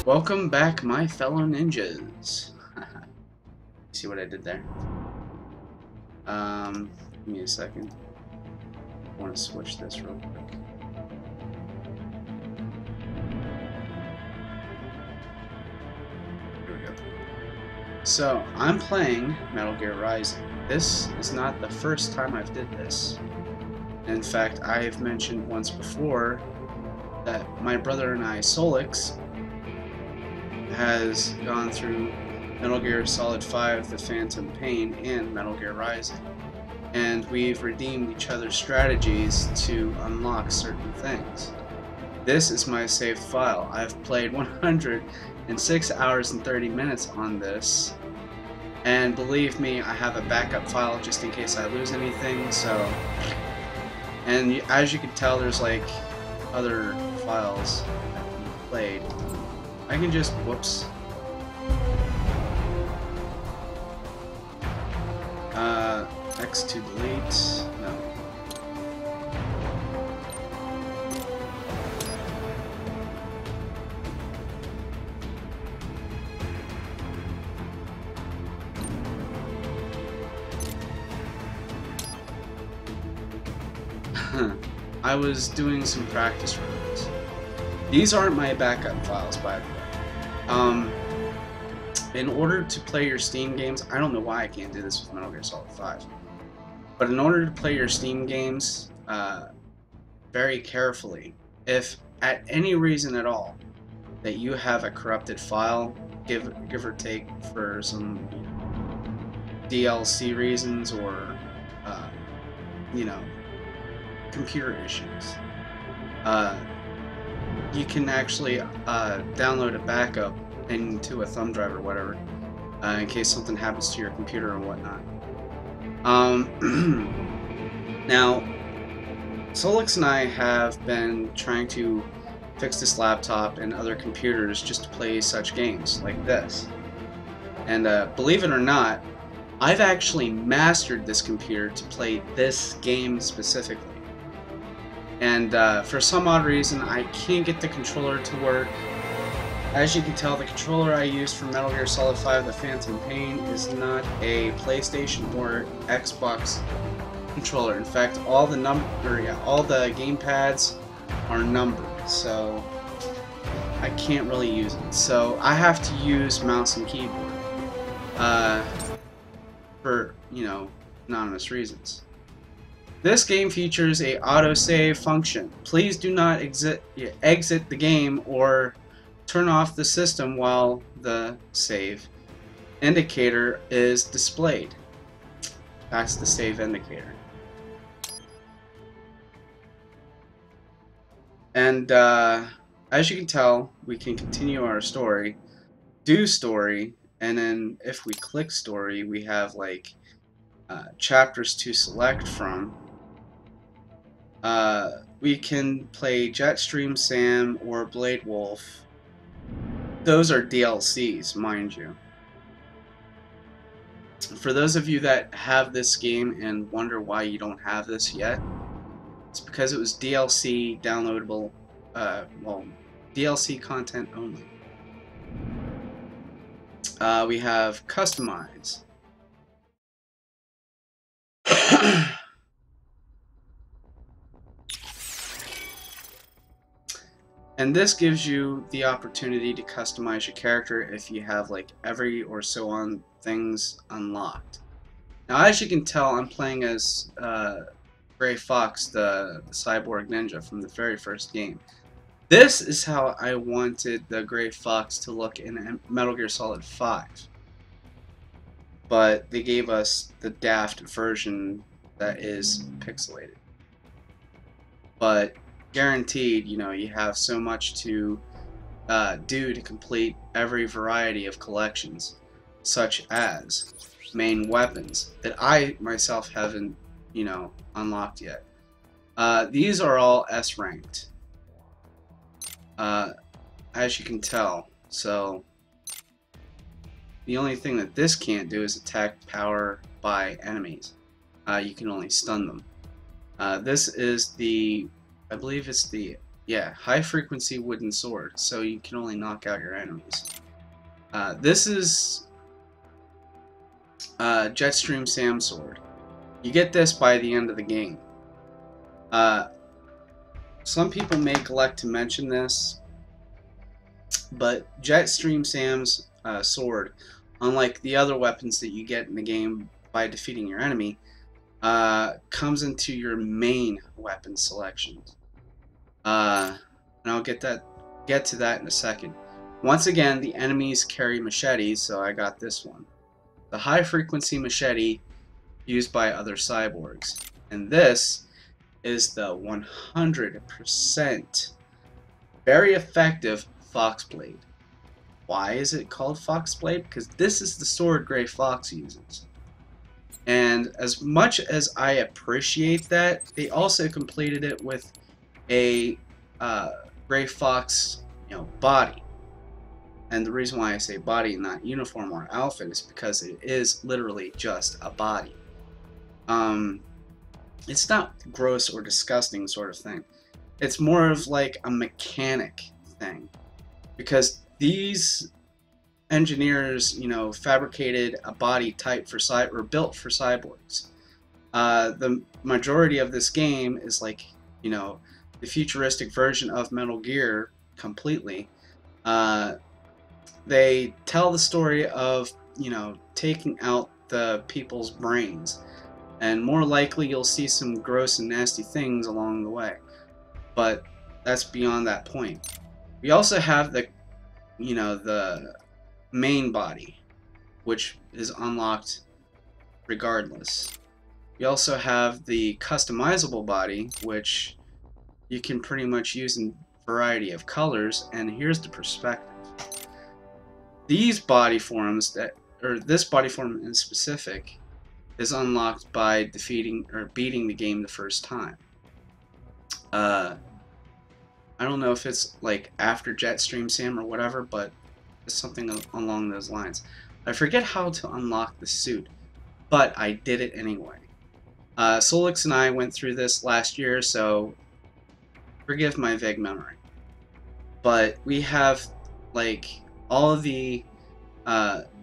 Welcome back, my fellow ninjas. See what I did there? Give me a second. I want to switch this real quick. Here we go. So, I'm playing Metal Gear Rising. This is not the first time I've did this. In fact, I've mentioned once before that my brother and I, Solix, has gone through Metal Gear Solid 5, The Phantom Pain, and Metal Gear Rising. And we've redeemed each other's strategies to unlock certain things. This is my saved file. I've played 106 hours and 30 minutes on this. And believe me, I have a backup file just in case I lose anything, so... And as you can tell, there's like other files that we played. I can just, whoops. X to delete, no. I was doing some practice runs. These aren't my backup files, by the way. In order to play your Steam games, I don't know why I can't do this with Metal Gear Solid 5, but in order to play your Steam games very carefully, if at any reason at all that you have a corrupted file, give or take for some DLC reasons or computer issues, you can actually download a backup into a thumb drive or whatever, in case something happens to your computer or whatnot. Now, Solix and I have been trying to fix this laptop and other computers just to play such games like this. And believe it or not, I've actually mastered this computer to play this game specifically. And for some odd reason, I can't get the controller to work. As you can tell, the controller I used for Metal Gear Solid 5 The Phantom Pain is not a PlayStation or Xbox controller. In fact, all the game pads are numbered, so I can't really use it. So I have to use mouse and keyboard for, anonymous reasons. This game features a autosave function. Please do not exit the game or turn off the system while the save indicator is displayed. That's the save indicator. And as you can tell, we can continue our story, do story, and then if we click story, we have like chapters to select from. We can play Jetstream Sam or Blade Wolf. Those are DLCs, mind you. For those of you that have this game and wonder why you don't have this yet, it's because it was DLC downloadable, DLC content only. We have Customize. And this gives you the opportunity to customize your character if you have like every or so on things unlocked. Now, as you can tell, I'm playing as Gray Fox, the cyborg ninja from the very first game. This is how I wanted the Gray Fox to look in Metal Gear Solid 5. But they gave us the daft version that is pixelated. But guaranteed, you have so much to do to complete every variety of collections, such as main weapons that I myself haven't, unlocked yet. These are all S ranked, as you can tell. So the only thing that this can't do is attack power by enemies. You can only stun them. This is the, I believe it's the, yeah, high frequency wooden sword, so you can only knock out your enemies. This is Jetstream Sam sword. You get this by the end of the game. Some people may neglect to mention this, but Jetstream Sam's sword, unlike the other weapons that you get in the game by defeating your enemy, comes into your main weapon selections. And I'll get to that in a second. Once again, the enemies carry machetes, so I got this one. The high frequency machete used by other cyborgs. And this is the 100% very effective Foxblade. Why is it called Foxblade? Because this is the sword Gray Fox uses. And as much as I appreciate that, they also completed it with a Gray Fox, body. And the reason why I say body and not uniform or outfit is because it is literally just a body. It's not gross or disgusting sort of thing. It's more of like a mechanic thing. Because these engineers, fabricated a body type for or built for cyborgs. The majority of this game is like, the futuristic version of Metal Gear completely. They tell the story of, taking out the people's brains. And more likely you'll see some gross and nasty things along the way. But that's beyond that point. We also have the, the main body, which is unlocked regardless. We also have the customizable body, which you can pretty much use in a variety of colors, and here's the perspective. These body forms this body form in specific is unlocked by defeating or beating the game the first time. I don't know if it's like after Jetstream Sam or whatever, but it's something along those lines. I forget how to unlock the suit, but I did it anyway. Solix and I went through this last year, so forgive my vague memory. But we have like all of the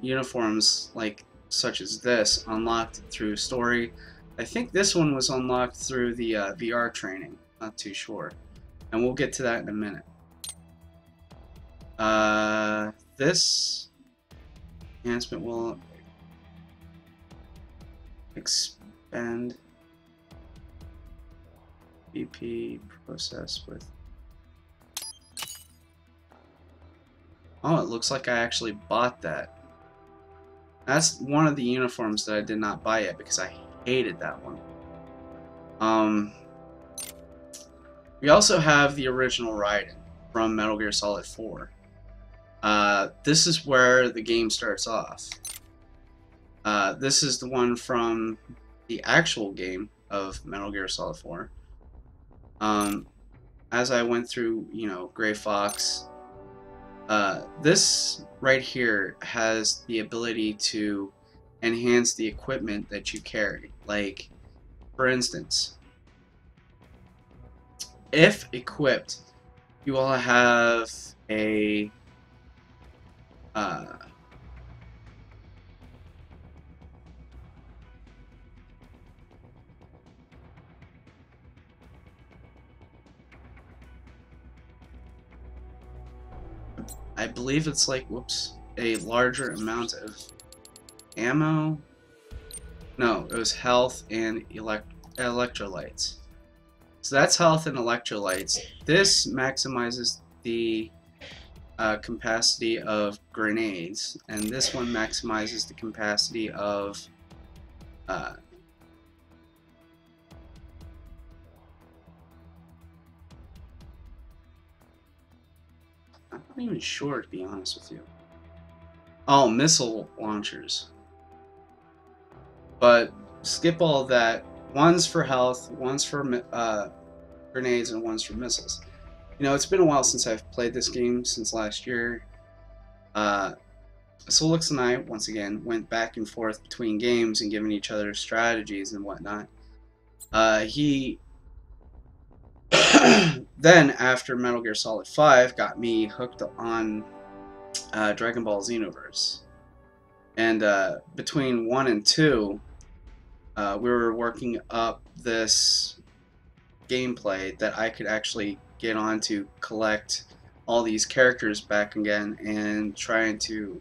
uniforms, like such as this, unlocked through story. I think this one was unlocked through the VR training. Not too sure. And we'll get to that in a minute. This enhancement will expand BP process with... Oh, it looks like I actually bought that. That's one of the uniforms that I did not buy yet because I hated that one. We also have the original Raiden from Metal Gear Solid 4. This is where the game starts off. This is the one from the actual game of Metal Gear Solid 4. As I went through, Gray Fox, this right here has the ability to enhance the equipment that you carry. Like, for instance, if equipped, you will have a I believe it's like, a larger amount of ammo. No, it was health and electrolytes. So that's health and electrolytes. This maximizes the capacity of grenades, and this one maximizes the capacity of I'm not even sure, to be honest with you. Oh, missile launchers. But skip all that. One's for health, one's for grenades, and one's for missiles. It's been a while since I've played this game, since last year. Solix and I, once again, went back and forth between games and giving each other strategies and whatnot. He Then, after Metal Gear Solid 5 got me hooked on Dragon Ball Xenoverse. And between 1 and 2, we were working up this gameplay that I could actually get on to collect all these characters back again and trying to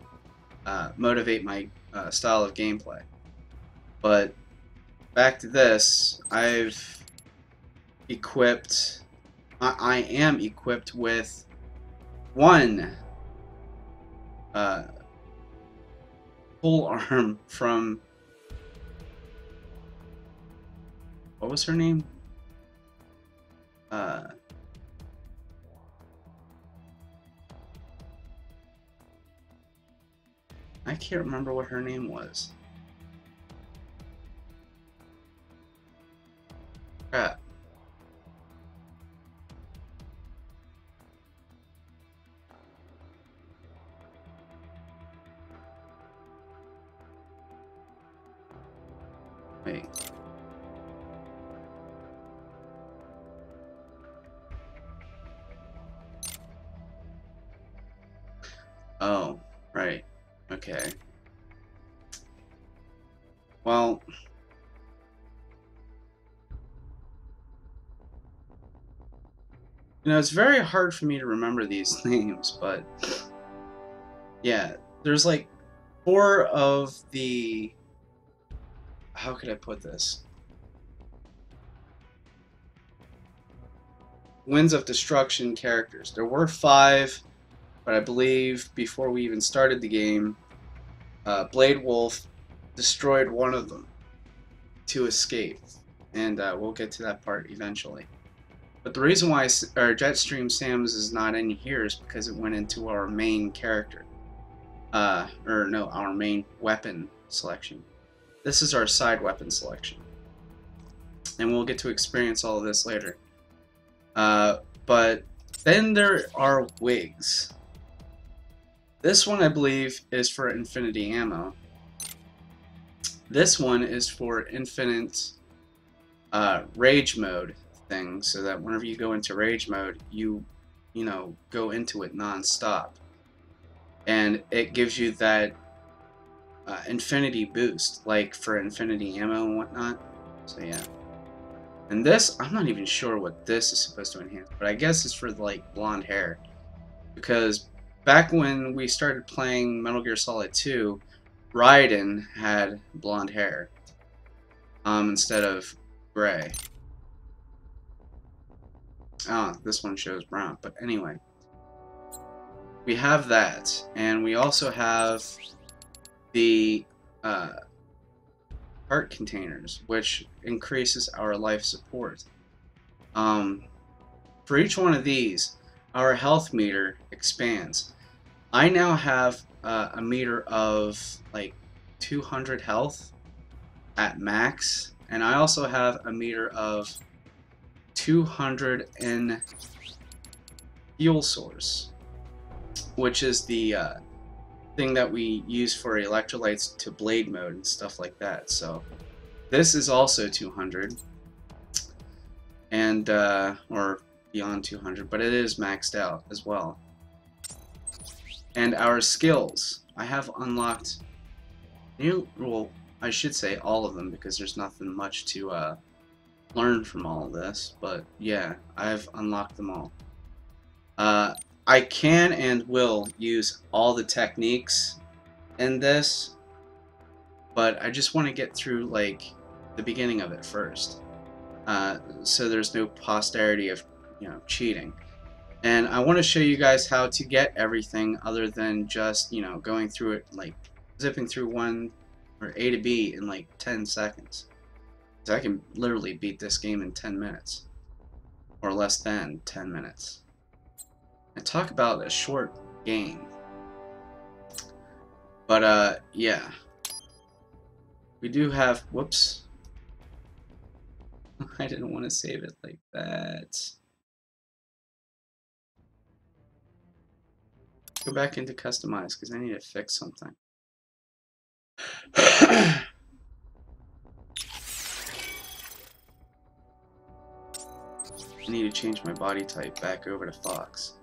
motivate my style of gameplay. But back to this, I've equipped, I am equipped with one full arm from, what was her name? I can't remember what her name was. Crap. Wait. Oh, right. Okay. Well, you know, it's very hard for me to remember these names, but yeah, there's like 4 of the, how could I put this? Winds of Destruction characters. There were 5, but I believe before we even started the game, Blade Wolf destroyed one of them to escape, and we'll get to that part eventually. But the reason why our Jetstream Sam's is not in here is because it went into our main character. Or no, our main weapon selection. This is our side weapon selection. And we'll get to experience all of this later. But then there are wigs. This one, I believe, is for infinity ammo. This one is for infinite rage mode thing, so that whenever you go into rage mode, you know, go into it non-stop. And it gives you that infinity boost, like for infinity ammo and whatnot. So yeah. And this, I'm not even sure what this is supposed to enhance, but I guess it's for like blonde hair. Because back when we started playing Metal Gear Solid 2, Raiden had blonde hair instead of gray. Ah, this one shows brown, but anyway. We have that, and we also have the heart containers, which increases our life support. For each one of these, our health meter expands. I now have a meter of like 200 health at max, and I also have a meter of 200 in fuel source, which is the thing that we use for electrolytes to blade mode and stuff like that. So this is also 200, and or beyond 200, but it is maxed out as well. And our skills, I have unlocked well, I should say all of them, because there's nothing much to learn from all of this, but yeah, I've unlocked them all. I can and will use all the techniques in this, but I just want to get through like the beginning of it first, so there's no posterity of, you know, cheating. And I want to show you guys how to get everything other than just, you know, going through it, like zipping through one or A to B in like 10 seconds. So I can literally beat this game in 10 minutes or less than 10 minutes. And talk about a short game. But yeah. We do have, whoops. I didn't want to save it like that. Go back into customize because I need to fix something. I need to change my body type back over to fox.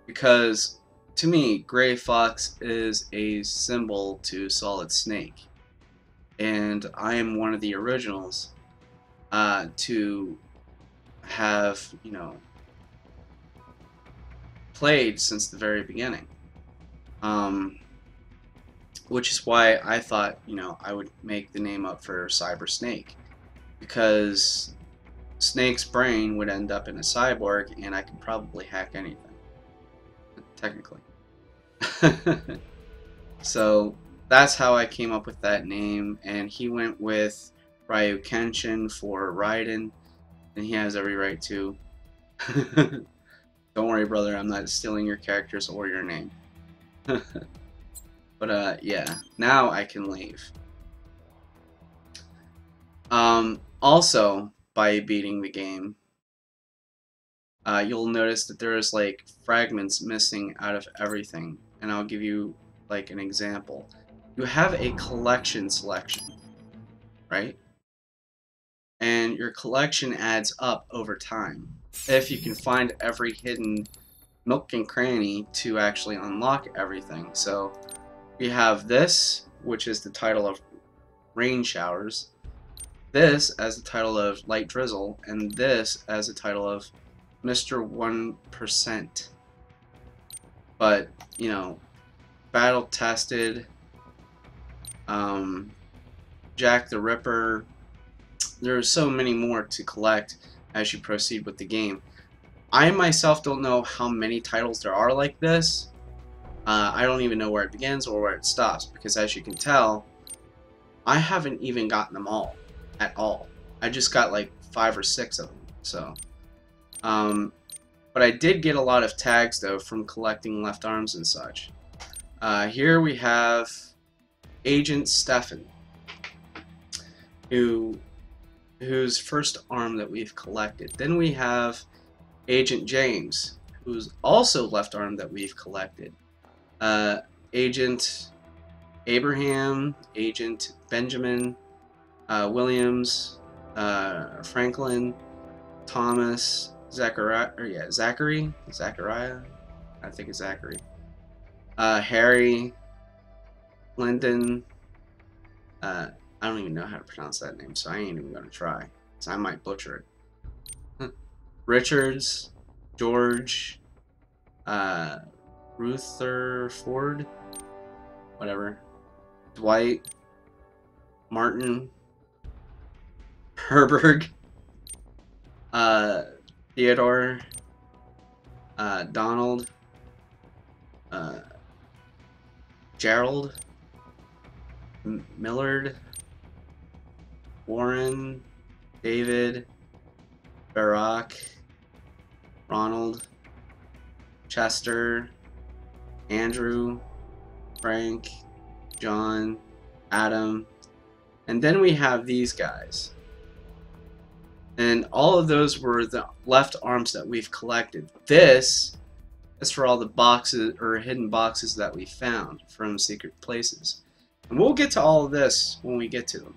Because, to me, gray fox is a symbol to Solid Snake. And I am one of the originals to have, you know, played since the very beginning. Which is why I thought, you know, I would make the name up for Cyber Snake. Because Snake's brain would end up in a cyborg, and I could probably hack anything. Technically. So that's how I came up with that name, and he went with Ryu Kenshin for Raiden, and he has every right to. Don't worry, brother, I'm not stealing your characters or your name. But yeah, now I can leave. Also, by beating the game, you'll notice that there's like fragments missing out of everything, and I'll give you like an example. You have a collection selection, right? And your collection adds up over time if you can find every hidden nook and cranny to actually unlock everything. So we have this, which is the title of Rain Showers, this as the title of Light Drizzle, and this as the title of Mr. 1%. But, you know, battle tested, Jack the Ripper, there are so many more to collect as you proceed with the game. I myself don't know how many titles there are like this. I don't even know where it begins or where it stops, because as you can tell, I haven't even gotten them all at all. I just got like 5 or 6 of them. So, but I did get a lot of tags though from collecting left arms and such. Here we have Agent Stefan, whose first arm that we've collected. Then we have Agent James, who's also left arm that we've collected. Agent Abraham, Agent Benjamin, Williams, Franklin, Thomas, Zachariah, I think it's Zachary, Harry, Lyndon, I don't even know how to pronounce that name, so I ain't even gonna try, so I might butcher it. Richards, George, Rutherford, whatever, Dwight, Martin, Herberg, Theodore, Donald, Gerald, Millard, Warren, David, Barack, Ronald, Chester, Andrew, Frank, John, Adam, and then we have these guys. And all of those were the left arms that we've collected. This is for all the boxes or hidden boxes that we found from secret places. And we'll get to all of this when we get to them.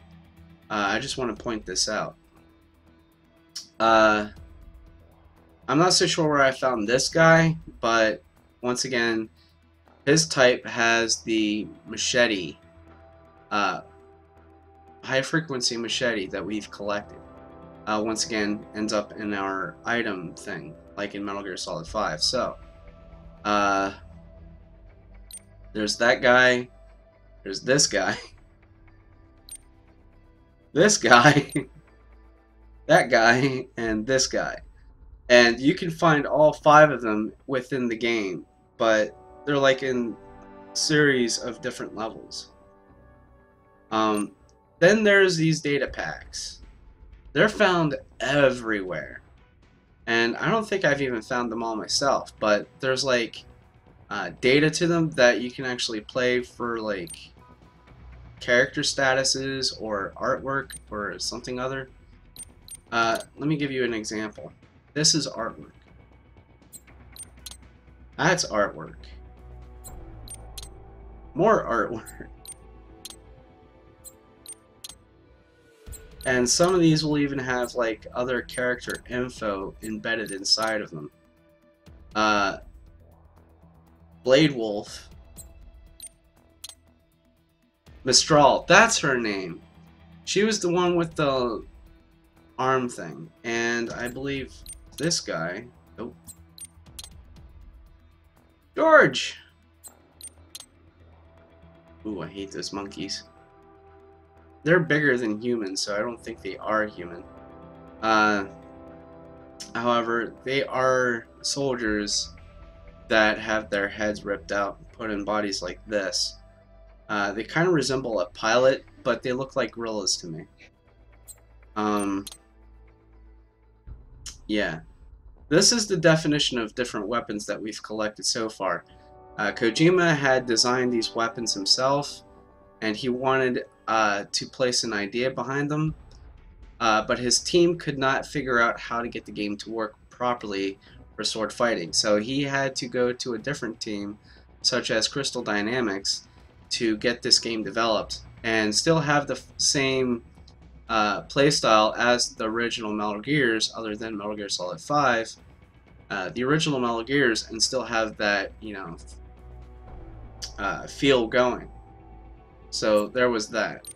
I just want to point this out. I'm not so sure where I found this guy, but once again, his type has the machete, high frequency machete that we've collected. Once again, ends up in our item thing, like in Metal Gear Solid 5. So, there's that guy, there's this guy, this guy, that guy, and this guy. And you can find all 5 of them within the game, but they're like in series of different levels. Then there's these data packs. They're found everywhere. And I don't think I've even found them all myself, but there's like data to them that you can actually play for like character statuses or artwork or something other. Let me give you an example. This is artwork. That's artwork. More artwork. And some of these will even have like other character info embedded inside of them. Blade Wolf. Mistral, that's her name. She was the one with the arm thing. And I believe this guy... Oh. George! Ooh, I hate those monkeys. They're bigger than humans, so I don't think they are human. However, they are soldiers that have their heads ripped out and put in bodies like this. They kind of resemble a pilot, but they look like gorillas to me. Yeah. This is the definition of different weapons that we've collected so far. Kojima had designed these weapons himself, and he wanted to place an idea behind them, but his team could not figure out how to get the game to work properly for sword fighting. So he had to go to a different team, such as Crystal Dynamics, to get this game developed and still have the same playstyle as the original Metal Gears, other than Metal Gear Solid 5. The original Metal Gears, and still have that, you know, feel going. So there was that.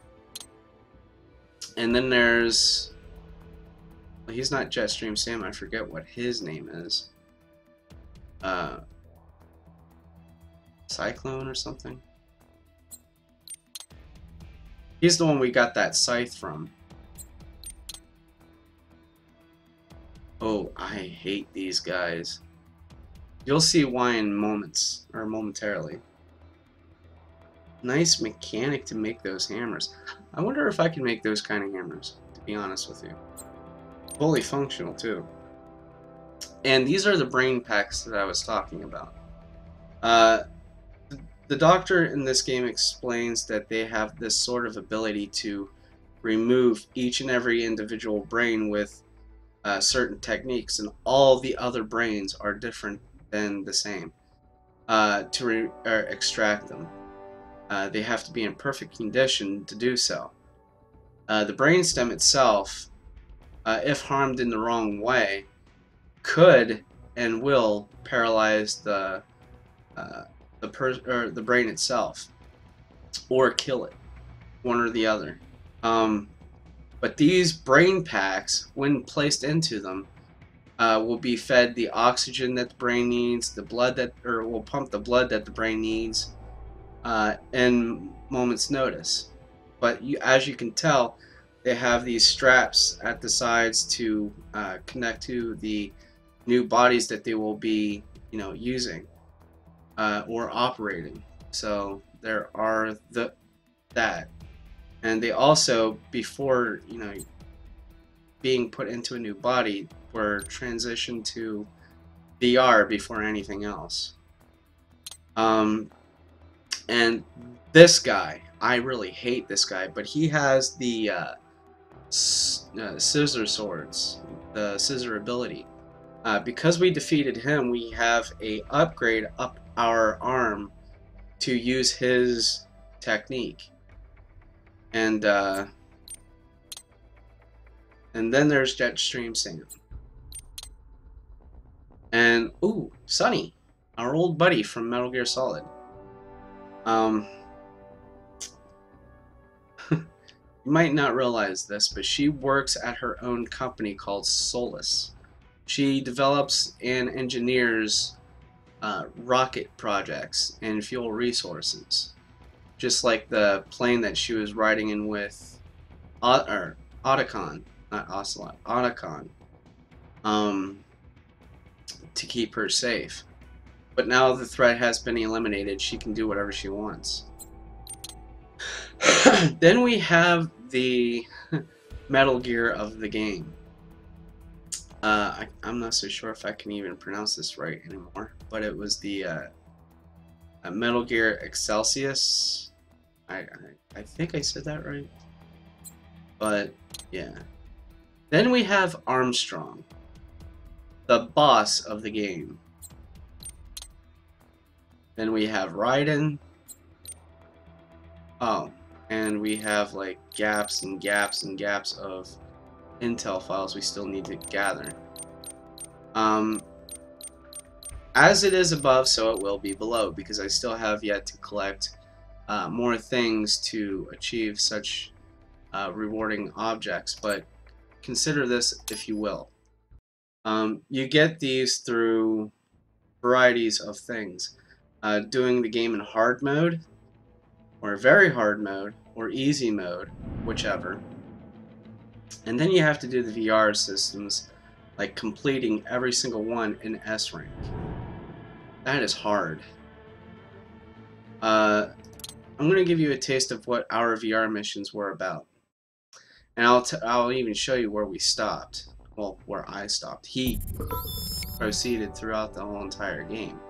And then there's... Well, he's not Jetstream Sam, I forget what his name is. Cyclone or something? He's the one we got that scythe from. Oh, I hate these guys. You'll see why in moments, or momentarily. Nice mechanic to make those hammers. I wonder if I can make those kind of hammers, to be honest with you. Fully functional, too. And these are the brain packs that I was talking about. The doctor in this game explains that they have this sort of ability to remove each and every individual brain with certain techniques, and all the other brains are different than the same to extract them. They have to be in perfect condition to do so. The brainstem itself, if harmed in the wrong way, could and will paralyze the brain itself, or kill it, one or the other. But these brain packs, when placed into them, will be fed the oxygen that the brain needs, the blood that, or will pump the blood that the brain needs, in moments' notice. But as you can tell, they have these straps at the sides to connect to the new bodies that they will be, you know, using or operating. So there are that. And they also, before, you know, being put into a new body, were transitioned to VR before anything else. And this guy, I really hate this guy, but he has the scissor swords, the scissor ability. Because we defeated him, we have a upgrade up our arm to use his technique. And then there's Jetstream Sam. And, ooh, Sunny, our old buddy from Metal Gear Solid. You might not realize this, but she works at her own company called Solus. She develops and engineers rocket projects and fuel resources. Just like the plane that she was riding in with Otacon, not Ocelot, Otacon, to keep her safe. But now the threat has been eliminated, she can do whatever she wants. Then we have the Metal Gear of the game. I'm not so sure if I can even pronounce this right anymore, but it was the Metal Gear Excelsius. I think I said that right. But, yeah. Then we have Armstrong, the boss of the game. Then we have Raiden. Oh, and we have like gaps and gaps and gaps of intel files we still need to gather. As it is above, so it will be below, because I still have yet to collect more things to achieve such rewarding objects, but consider this if you will. You get these through varieties of things. Doing the game in hard mode, or very hard mode, or easy mode, whichever. And then you have to do the VR systems, like completing every single one in S rank. That is hard. I'm going to give you a taste of what our VR missions were about. And I'll even show you where we stopped. Well, where I stopped. He proceeded throughout the whole entire game.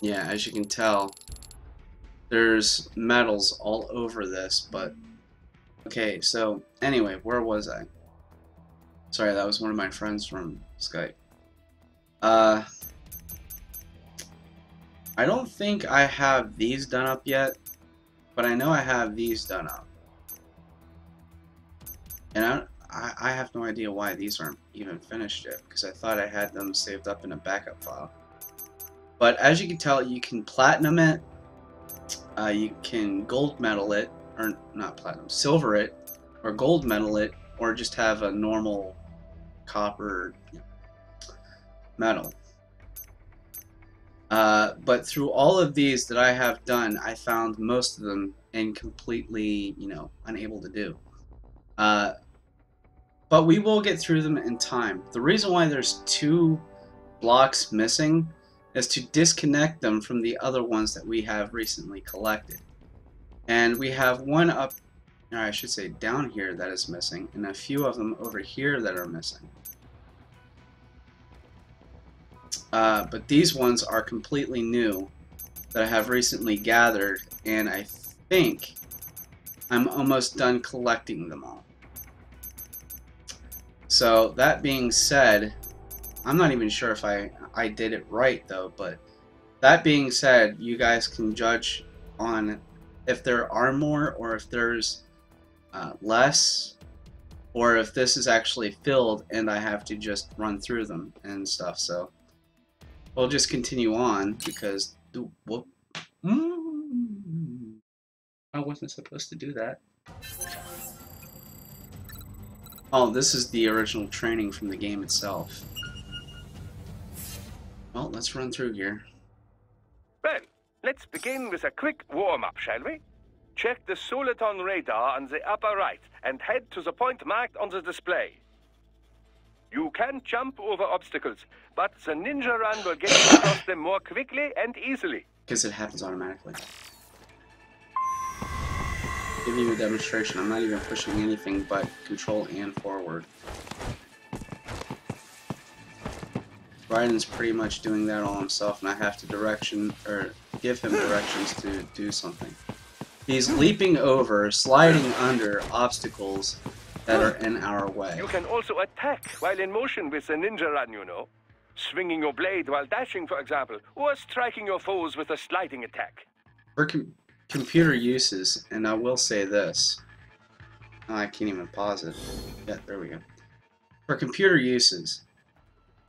Yeah, as you can tell, there's medals all over this, but... Okay, so, anyway, where was I? Sorry, that was one of my friends from Skype. I don't think I have these done up yet, but I know I have these done up. And I have no idea why these aren't even finished yet, because I thought I had them saved up in a backup file. But as you can tell, you can platinum it, you can gold medal it, or not platinum, silver it, or gold medal it, or just have a normal copper medal. But through all of these that I have done, I found most of them completely, unable to do. But we will get through them in time. The reason why there's 2 blocks missing is to disconnect them from the other ones that we have recently collected. And we have one up, or I should say down here, that is missing, and a few of them over here that are missing. But these ones are completely new that I have recently gathered, and I think I'm almost done collecting them all. So that being said, I'm not even sure if I did it right though, but that being said, you guys can judge on if there are more or if there's less, or if this is actually filled and I have to just run through them and stuff. So we'll just continue on because I wasn't supposed to do that. Oh, this is the original training from the game itself. Well, let's run through here. Well, let's begin with a quick warm-up, shall we? Check the Soliton radar on the upper right and head to the point marked on the display. You can jump over obstacles, but the ninja run will get you across them more quickly and easily. Because it happens automatically. Give you a demonstration. I'm not even pushing anything but control and forward. Raiden's pretty much doing that all himself, and I have to give him directions to do something. He's leaping over, sliding under obstacles that are in our way. You can also attack while in motion with the ninja run, you know. Swinging your blade while dashing, for example, or striking your foes with a sliding attack. For computer uses, and I will say this. Oh, I can't even pause it. Yeah, there we go. For computer uses,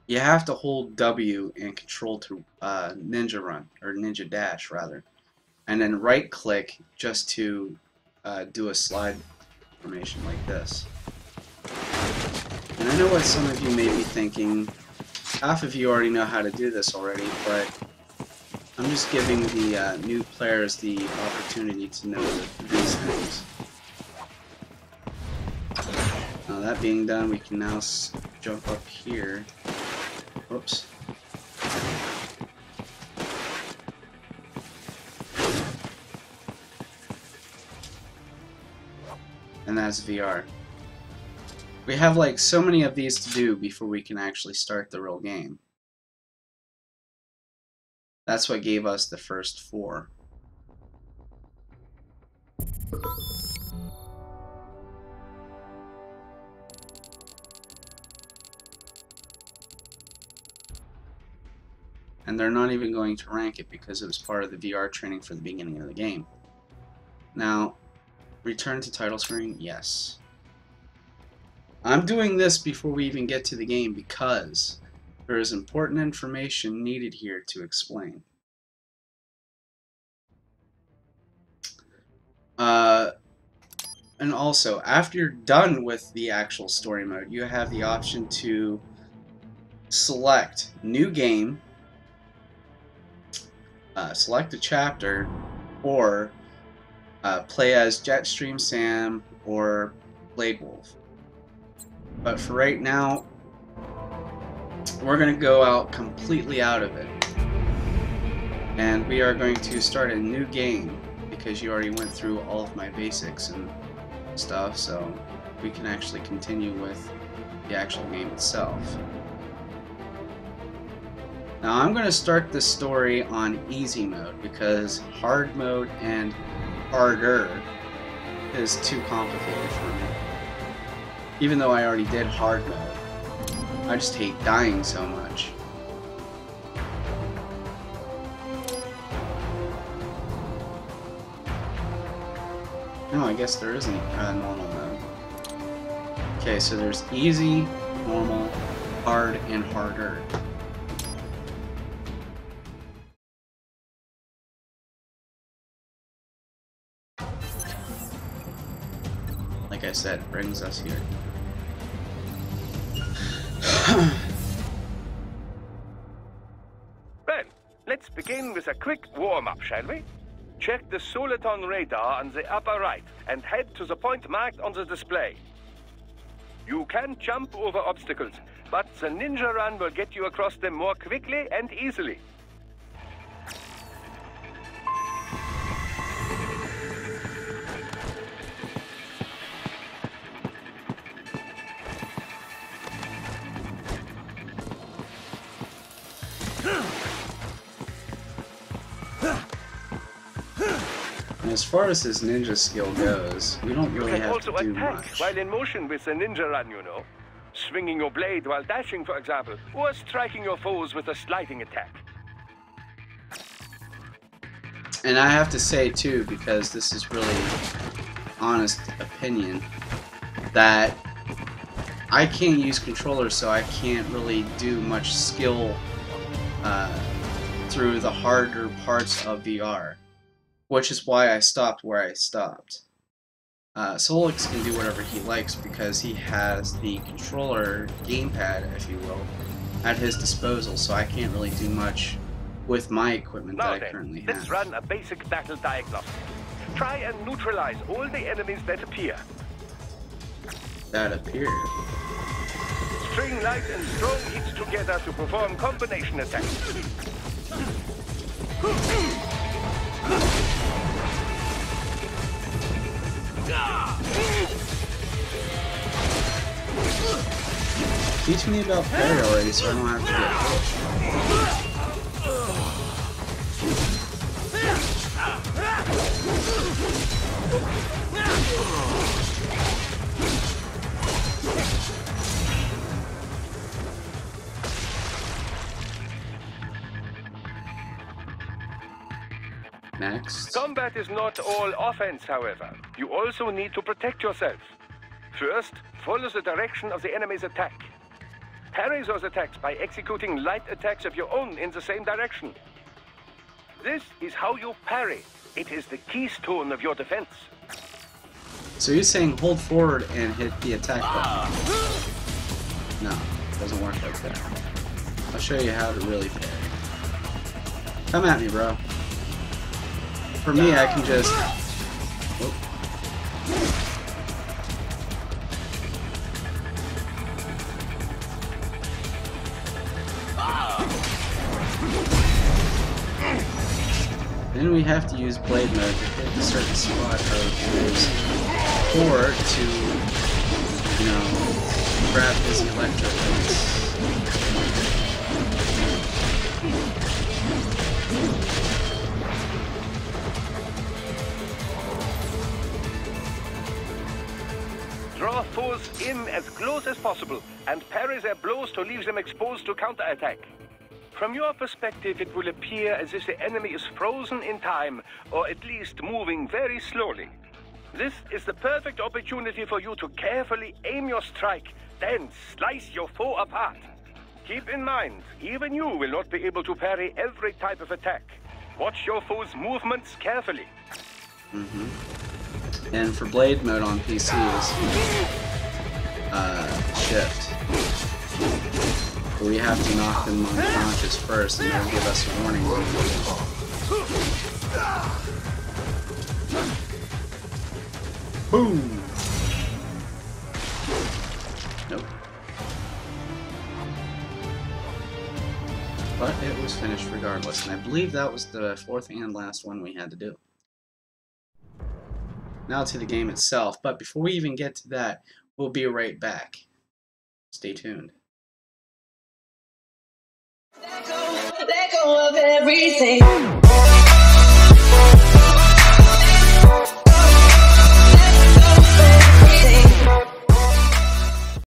you have to hold W and control to ninja run, or ninja dash rather, and then right click just to do a slide formation like this. And I know what some of you may be thinking, half of you already know how to do this already, but I'm just giving the new players the opportunity to know these things. Now that being done, we can now jump up here. Whoops. And that's VR. We have like so many of these to do before we can actually start the real game. That's what gave us the first 4. And they're not even going to rank it because it was part of the VR training for the beginning of the game. Now, return to title screen, yes. I'm doing this before we even get to the game because there is important information needed here to explain. And also, after you're done with the actual story mode, you have the option to select New Game, select a chapter, or play as Jetstream Sam or Blade Wolf. But for right now, we're going to go out completely out of it. And we are going to start a new game because you already went through all of my basics and stuff, so we can actually continue with the actual game itself. Now I'm going to start the story on easy mode because hard mode and harder is too complicated for me. Even though I already did hard mode, I just hate dying so much. No, I guess there isn't a normal mode. Okay, so there's easy, normal, hard, and harder. Like I said, it brings us here. Well, let's begin with a quick warm-up, shall we? Check the Soliton radar on the upper right and head to the point marked on the display. You can jump over obstacles, but the ninja run will get you across them more quickly and easily. As far as his ninja skill goes, we don't really have to do You can also attack much. while in motion with the ninja run, you know. Swinging your blade while dashing, for example, or striking your foes with a sliding attack. And I have to say too, because this is really honest opinion, that I can't use controllers, so I can't really do much skill through the harder parts of VR. Which is why I stopped where I stopped. Solix can do whatever he likes because he has the controller gamepad, if you will, at his disposal, so I can't really do much with my equipment Now that I currently let's have. run a basic battle diagnostic. Try and neutralize all the enemies that appear. That appeared. String light and strong hits together to perform combination attacks. Teach me about parry already so I don't have to get hit. Next. Combat is not all offense, however. You also need to protect yourself. First, follow the direction of the enemy's attack. Parry those attacks by executing light attacks of your own in the same direction. This is how you parry. It is the keystone of your defense. So you're saying hold forward and hit the attack button? No, it doesn't work like that. I'll show you how to really parry. Come at me, bro. For me, I can just... Whoop. Then we have to use blade mode to hit a certain spot of his core to, you know, grab his electro boots. Draw foes in as close as possible and parry their blows to leave them exposed to counterattack. From your perspective, it will appear as if the enemy is frozen in time, or at least moving very slowly. This is the perfect opportunity for you to carefully aim your strike, then slice your foe apart. Keep in mind, even you will not be able to parry every type of attack. Watch your foe's movements carefully. And for blade mode on PCs, shift. We have to knock them unconscious first, and they'll give us a warning. Boom! Nope. But it was finished regardless, and I believe that was the fourth and last one we had to do. Now to the game itself, but before we even get to that, we'll be right back. Stay tuned. Let go of everything.